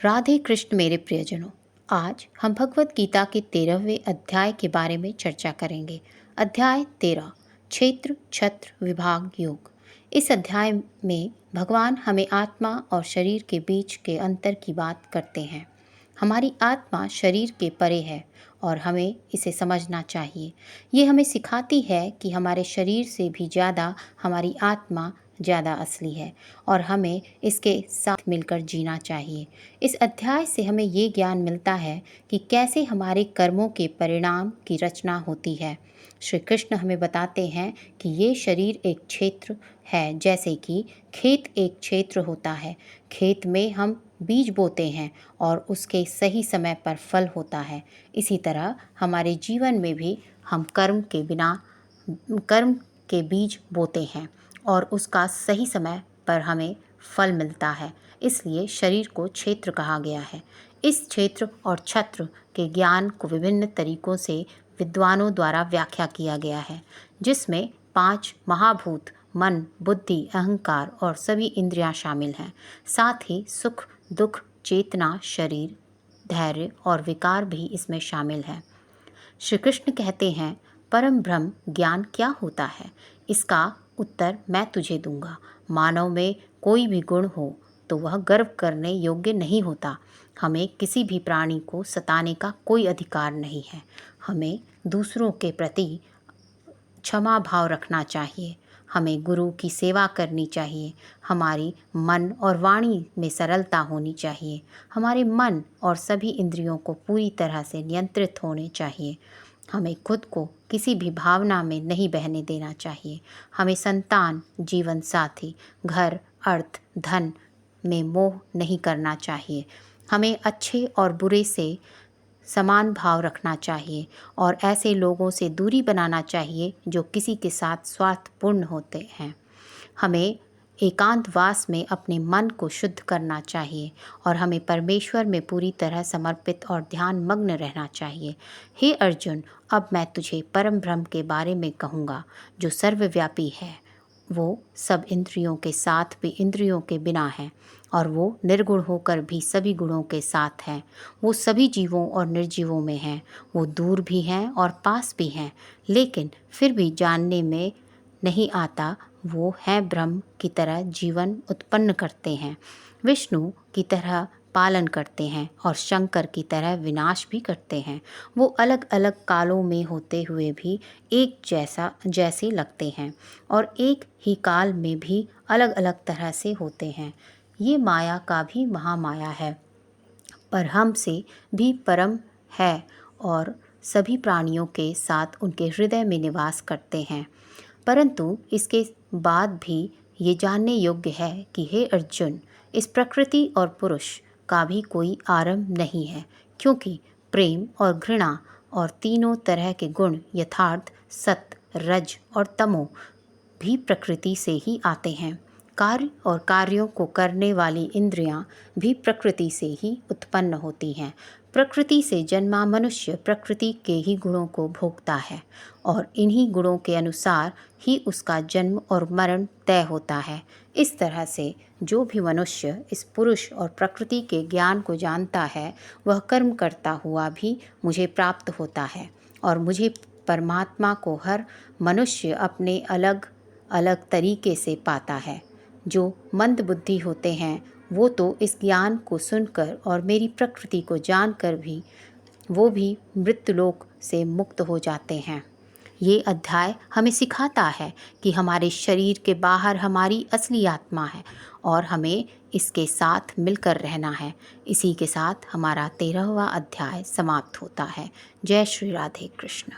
राधे कृष्ण मेरे प्रियजनों। आज हम भगवत गीता के 13वें अध्याय के बारे में चर्चा करेंगे। अध्याय 13, क्षेत्र छत्र विभाग योग। इस अध्याय में भगवान हमें आत्मा और शरीर के बीच के अंतर की बात करते हैं। हमारी आत्मा शरीर के परे है और हमें इसे समझना चाहिए। ये हमें सिखाती है कि हमारे शरीर से भी ज़्यादा हमारी आत्मा ज़्यादा असली है और हमें इसके साथ मिलकर जीना चाहिए। इस अध्याय से हमें ये ज्ञान मिलता है कि कैसे हमारे कर्मों के परिणाम की रचना होती है। श्री कृष्ण हमें बताते हैं कि ये शरीर एक क्षेत्र है, जैसे कि खेत एक क्षेत्र होता है। खेत में हम बीज बोते हैं और उसके सही समय पर फल होता है। इसी तरह हमारे जीवन में भी हम कर्म के बीज बोते हैं और उसका सही समय पर हमें फल मिलता है। इसलिए शरीर को क्षेत्र कहा गया है। इस क्षेत्र और छत्र के ज्ञान को विभिन्न तरीकों से विद्वानों द्वारा व्याख्या किया गया है, जिसमें 5 महाभूत मन, बुद्धि, अहंकार और सभी इंद्रियां शामिल हैं। साथ ही सुख, दुख, चेतना, शरीर, धैर्य और विकार भी इसमें शामिल है। श्री कृष्ण कहते हैं, परम ब्रह्म ज्ञान क्या होता है? इसका उत्तर मैं तुझे दूंगा। मानव में कोई भी गुण हो तो वह गर्व करने योग्य नहीं होता। हमें किसी भी प्राणी को सताने का कोई अधिकार नहीं है। हमें दूसरों के प्रति क्षमा भाव रखना चाहिए। हमें गुरु की सेवा करनी चाहिए। हमारी मन और वाणी में सरलता होनी चाहिए। हमारे मन और सभी इंद्रियों को पूरी तरह से नियंत्रित होने चाहिए। हमें खुद को किसी भी भावना में नहीं बहने देना चाहिए। हमें संतान, जीवन साथी, घर, अर्थ, धन में मोह नहीं करना चाहिए। हमें अच्छे और बुरे से समान भाव रखना चाहिए और ऐसे लोगों से दूरी बनाना चाहिए जो किसी के साथ स्वार्थपूर्ण होते हैं। हमें एकांतवास में अपने मन को शुद्ध करना चाहिए और हमें परमेश्वर में पूरी तरह समर्पित और ध्यान मग्न रहना चाहिए। हे अर्जुन, अब मैं तुझे परम ब्रह्म के बारे में कहूँगा, जो सर्वव्यापी है। वो सब इंद्रियों के साथ भी इंद्रियों के बिना है और वो निर्गुण होकर भी सभी गुणों के साथ है। वो सभी जीवों और निर्जीवों में है। वो दूर भी हैं और पास भी हैं, लेकिन फिर भी जानने में नहीं आता। वो हैं ब्रह्म की तरह जीवन उत्पन्न करते हैं, विष्णु की तरह पालन करते हैं और शंकर की तरह विनाश भी करते हैं। वो अलग अलग कालों में होते हुए भी एक जैसे लगते हैं और एक ही काल में भी अलग अलग तरह से होते हैं। ये माया का भी महामाया है, पर हमसे भी परम है और सभी प्राणियों के साथ उनके हृदय में निवास करते हैं। परंतु इसके बाद भी ये जानने योग्य है कि हे अर्जुन, इस प्रकृति और पुरुष का भी कोई आरंभ नहीं है, क्योंकि प्रेम और घृणा और तीनों तरह के गुण यथार्थ, सत्य, रज और तमो भी प्रकृति से ही आते हैं। कार्य और कार्यों को करने वाली इंद्रियां भी प्रकृति से ही उत्पन्न होती हैं। प्रकृति से जन्मा मनुष्य प्रकृति के ही गुणों को भोगता है और इन्हीं गुणों के अनुसार ही उसका जन्म और मरण तय होता है। इस तरह से जो भी मनुष्य इस पुरुष और प्रकृति के ज्ञान को जानता है, वह कर्म करता हुआ भी मुझे प्राप्त होता है और मुझे परमात्मा को हर मनुष्य अपने अलग अलग तरीके से पाता है। जो मंद बुद्धि होते हैं वो तो इस ज्ञान को सुनकर और मेरी प्रकृति को जानकर भी वो भी मृत्युलोक से मुक्त हो जाते हैं। ये अध्याय हमें सिखाता है कि हमारे शरीर के बाहर हमारी असली आत्मा है और हमें इसके साथ मिलकर रहना है। इसी के साथ हमारा 13वां अध्याय समाप्त होता है। जय श्री राधे कृष्ण।